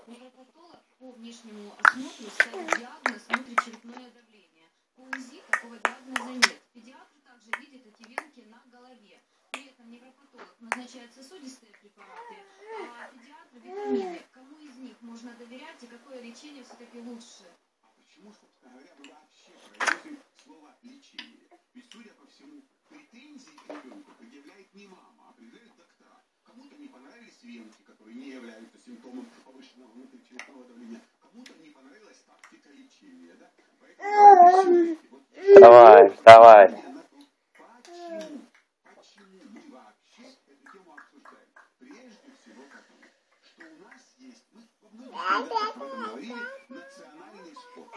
Невропатолог по внешнему осмотру ставит диагноз внутричерепное давление. По УЗИ такого диагноза нет. Педиатр также видит эти венки на голове. При этом невропатолог назначает сосудистые препараты, а педиатр витамины. Кому из них можно доверять и какое лечение все-таки лучше? А почему, собственно говоря, мы вообще произносим слово лечение? Ведь, судя по всему, претензии к ребенку предъявляет не мама, а предъявляют доктора. Кому-то не понравились венки, которые не являются симптомом повышенного внутричерепного давления. Кому-то не понравилась тактика лечения, да? Поэтому Давай. Почему мы вообще эту тему обсуждаем? Прежде всего потому, что у нас есть, мы во многих передачах об этом говорили, национальный спорт.